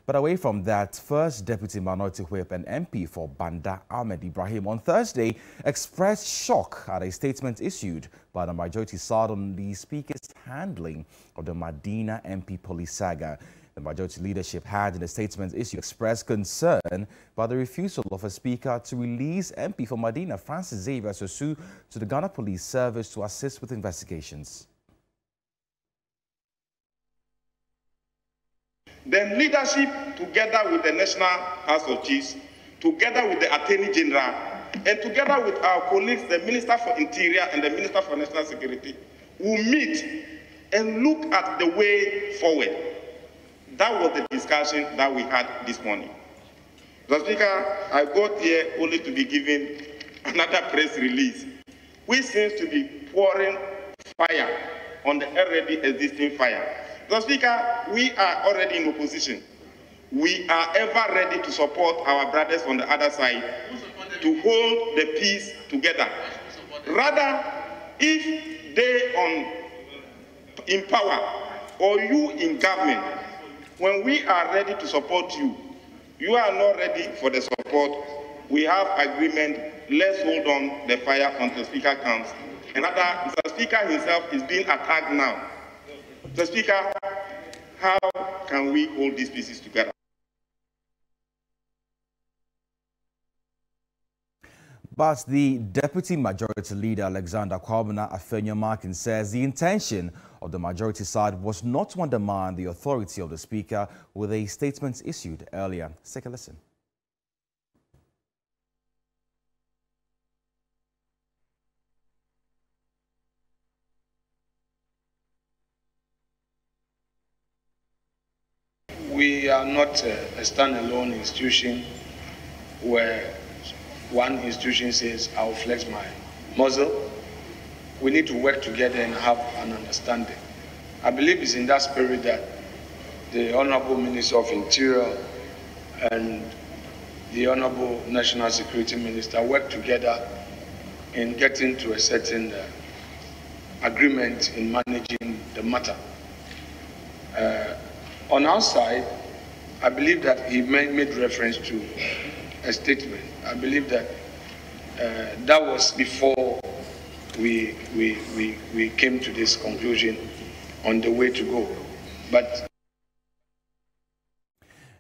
But away from that, First Deputy Minority Whip and MP for Banda Ahmed Ibrahim on Thursday expressed shock at a statement issued by the majority side on the Speaker's handling of the Medina MP police saga. The majority leadership had in a statement issued expressed concern by the refusal of a Speaker to release MP for Medina Francis Xavier Sosu to the Ghana Police Service to assist with investigations. The leadership, together with the National House of Chiefs, together with the Attorney General, and together with our colleagues, the Minister for Interior and the Minister for National Security, will meet and look at the way forward. That was the discussion that we had this morning. Mr. Speaker, I got here only to be given another press release, which seems to be pouring fire on the already existing fire. Mr. Speaker, we are already in opposition. We are ever ready to support our brothers on the other side to hold the peace together. Rather, if they in power or you in government, when we are ready to support you, you are not ready for the support. We have agreement. Let's hold on the fire until the Speaker comes. And rather, the Speaker himself is being attacked now. Mr. Speaker, how can we hold these pieces together? But the Deputy Majority Leader, Alexander Kwabena Afenyo-Markin, says the intention of the majority side was not to undermine the authority of the Speaker with a statement issued earlier. Let's take a listen. We are not a standalone institution where one institution says, I'll flex my muscle. We need to work together and have an understanding. I believe it's in that spirit that the Honorable Minister of Interior and the Honorable National Security Minister work together in getting to a certain agreement in managing the matter. On our side, I believe that he made reference to a statement. I believe that that was before we came to this conclusion on the way to go. But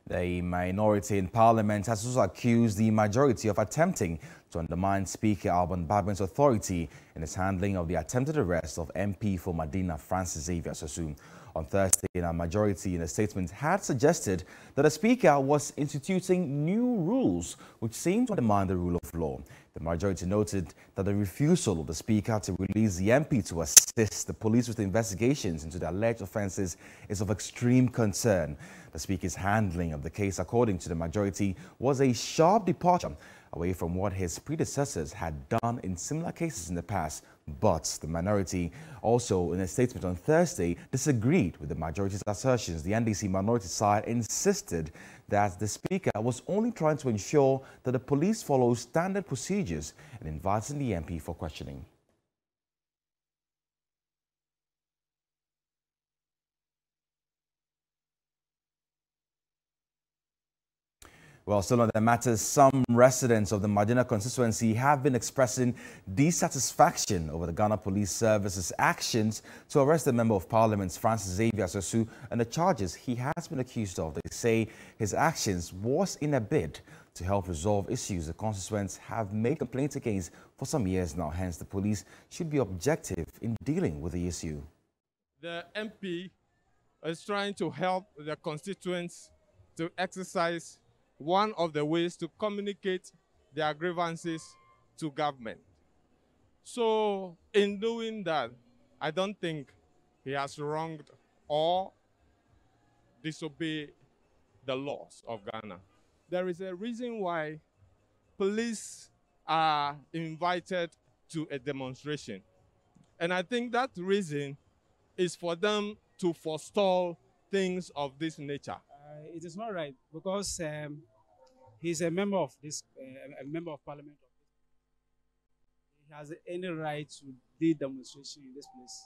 the minority in Parliament has also accused the majority of attempting to undermine Speaker Alban Bagben's authority in his handling of the attempted arrest of MP for Medina Francis Xavier Sosu. On Thursday, a majority in a statement had suggested that the Speaker was instituting new rules which seemed to undermine the rule of law. The majority noted that the refusal of the Speaker to release the MP to assist the police with investigations into the alleged offences is of extreme concern. The Speaker's handling of the case, according to the majority, was a sharp departure away from what his predecessors had done in similar cases in the past. But the minority also, in a statement on Thursday, disagreed with the majority's assertions. The NDC minority side insisted that the Speaker was only trying to ensure that the police follow standard procedures and inviting the MP for questioning. Well, still on the matter, some residents of the Medina constituency have been expressing dissatisfaction over the Ghana Police Service's actions to arrest the Member of Parliament, Francis Xavier Sosu, and the charges he has been accused of. They say his actions was in a bid to help resolve issues the constituents have made complaints against for some years now. Hence, the police should be objective in dealing with the issue. The MP is trying to help the constituents to exercise one of the ways to communicate their grievances to government. So in doing that, I don't think he has wronged or disobeyed the laws of Ghana. There is a reason why police are invited to a demonstration. And I think that reason is for them to forestall things of this nature. It is not right because he's a member of this, a member of parliament. He has any right to lead demonstration in this place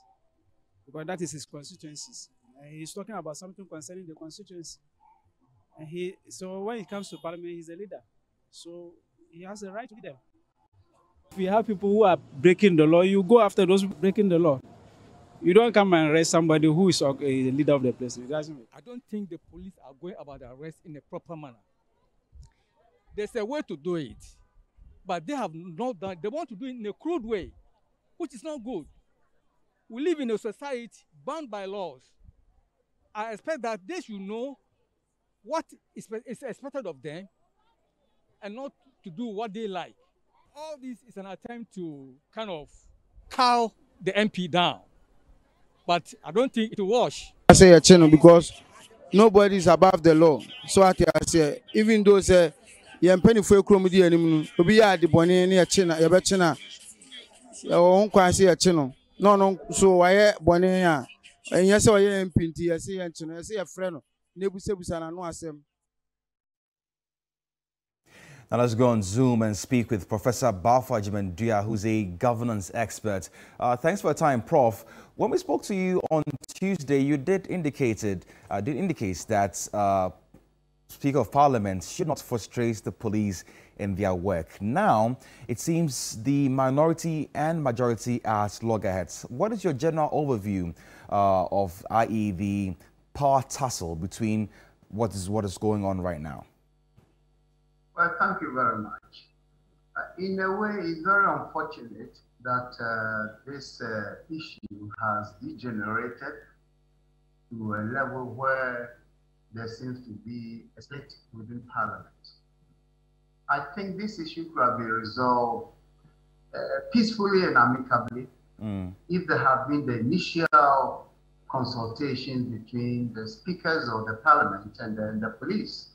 because that is his constituencies. He's talking about something concerning the constituency. And so when it comes to parliament, he's a leader. So he has a right to lead them. If you have people who are breaking the law, you go after those breaking the law. You don't come and arrest somebody who is a leader of the place. I don't think the police are going about the arrest in a proper manner. There's a way to do it, but they have not done. They want to do it in a crude way, which is not good. We live in a society bound by laws. I expect that they should know what is expected of them and not to do what they like. All this is an attempt to kind of cow the MP down, but I don't think it will wash. I say a channel because nobody is above the law. So I say, even though say you penny for chromedy anymore, be at the bonnet near China, your betchina, your own quasi a channel. No, so I bonnet. And yes, I am Pinty, I say, I say a friend, Nebusabus and I know I say. Now let's go on Zoom and speak with Professor Bafa Jimenduya, who's a governance expert. Thanks for your time, Prof. When we spoke to you on Tuesday, you did indicate that Speaker of Parliament should not frustrate the police in their work. Now, it seems the minority and majority are at loggerheads. What is your general overview of, i.e., the power tussle between what is going on right now? Well, thank you very much. In a way, it's very unfortunate that this issue has degenerated to a level where there seems to be a split within Parliament. I think this issue could have been resolved peacefully and amicably if there had been the initial consultation between the speakers of the Parliament and then the police.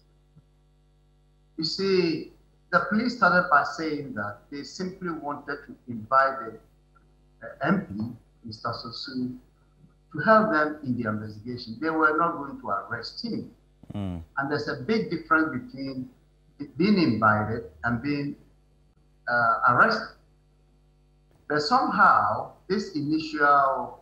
You see, the police started by saying that they simply wanted to invite the MP, Mr. Sosu, to help them in the investigation. They were not going to arrest him. And there's a big difference between being invited and being arrested. But somehow, this initial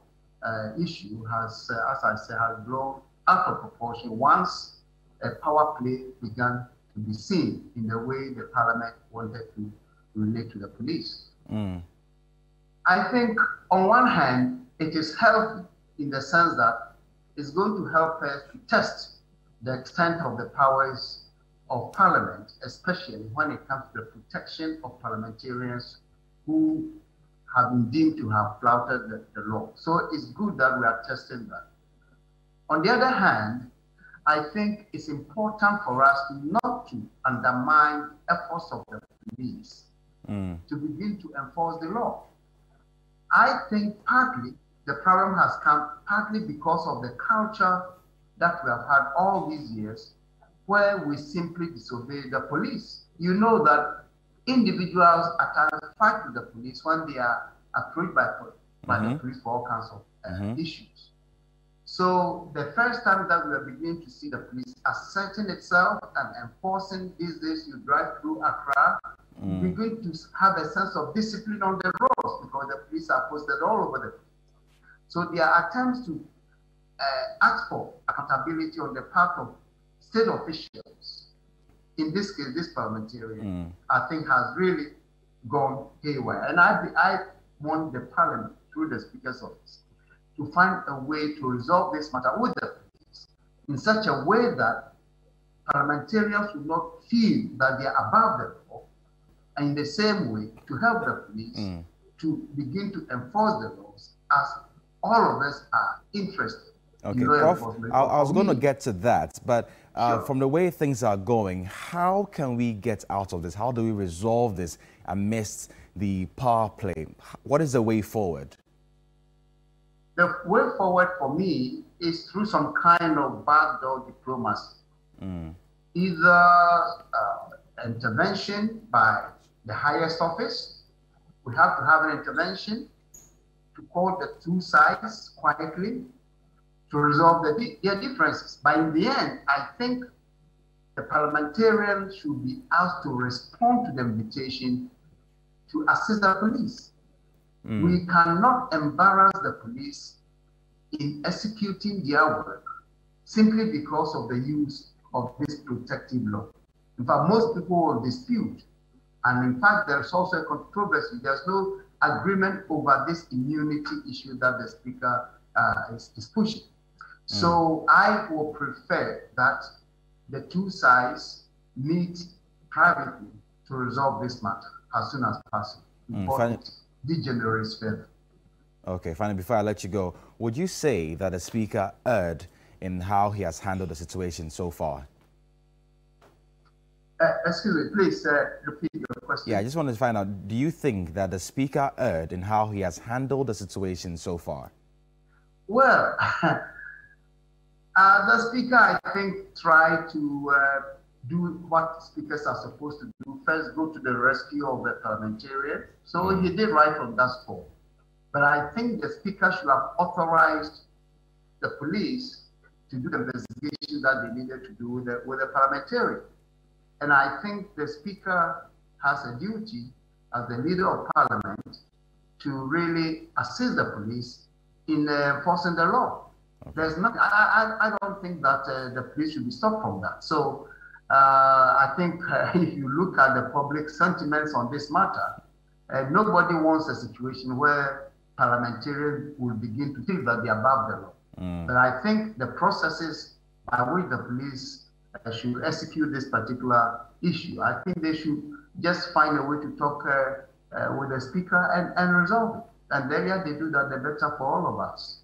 issue has, as I said, has blown out of proportion once a power play began to be seen in the way the Parliament wanted to relate to the police. I think, on one hand, it is healthy in the sense that it's going to help us to test the extent of the powers of Parliament, especially when it comes to the protection of parliamentarians who have been deemed to have flouted the law. So it's good that we are testing that. On the other hand, I think it's important for us not to undermine efforts of the police to begin to enforce the law. I think partly the problem has come partly because of the culture that we have had all these years where we simply disobey the police. You know that individuals at times fight with the police when they are approached by the police for all kinds of issues. So the first time that we are beginning to see the police asserting itself and enforcing these days, you drive through Accra, you're going to have a sense of discipline on the roads because the police are posted all over the place. So there are attempts to ask for accountability on the part of state officials. In this case, this parliamentarian, I think, has really gone haywire. And I want the Parliament, through the Speaker's office, to find a way to resolve this matter with the police in such a way that parliamentarians will not feel that they are above the law, and in the same way to help the police to begin to enforce the laws, as all of us are interested. Okay, Prof, I was going to get to that, but from the way things are going, how can we get out of this? How do we resolve this amidst the power play? What is the way forward? The way forward for me is through some kind of backdoor diplomacy. Either intervention by the highest office. We have to have an intervention to call the two sides quietly to resolve their differences. But in the end, I think the parliamentarians should be asked to respond to the invitation to assist the police. We cannot embarrass the police in executing their work simply because of the use of this protective law. In fact, most people will dispute. And in fact, there's also a controversy. There's no agreement over this immunity issue that the Speaker is pushing. So I will prefer that the two sides meet privately to resolve this matter as soon as possible. Before it degenerates further. Okay, finally, before I let you go, would you say that the Speaker erred in how he has handled the situation so far? Excuse me, please repeat your question. Yeah, I just wanted to find out, do you think that the Speaker erred in how he has handled the situation so far? Well, the Speaker, I think, tried to do what speakers are supposed to do. First, go to the rescue of the parliamentarian. So he did right on that score. But I think the Speaker should have authorized the police to do the investigation that they needed to do with the parliamentarian. And I think the Speaker has a duty as the leader of Parliament to really assist the police in enforcing the law. There's not. I don't think that the police should be stopped from that. So I think if you look at the public sentiments on this matter, nobody wants a situation where parliamentarians will begin to think that they are above the law. But I think the processes by which the police should execute this particular issue, I think they should just find a way to talk with the Speaker and resolve it. And the earlier they do that, the better for all of us.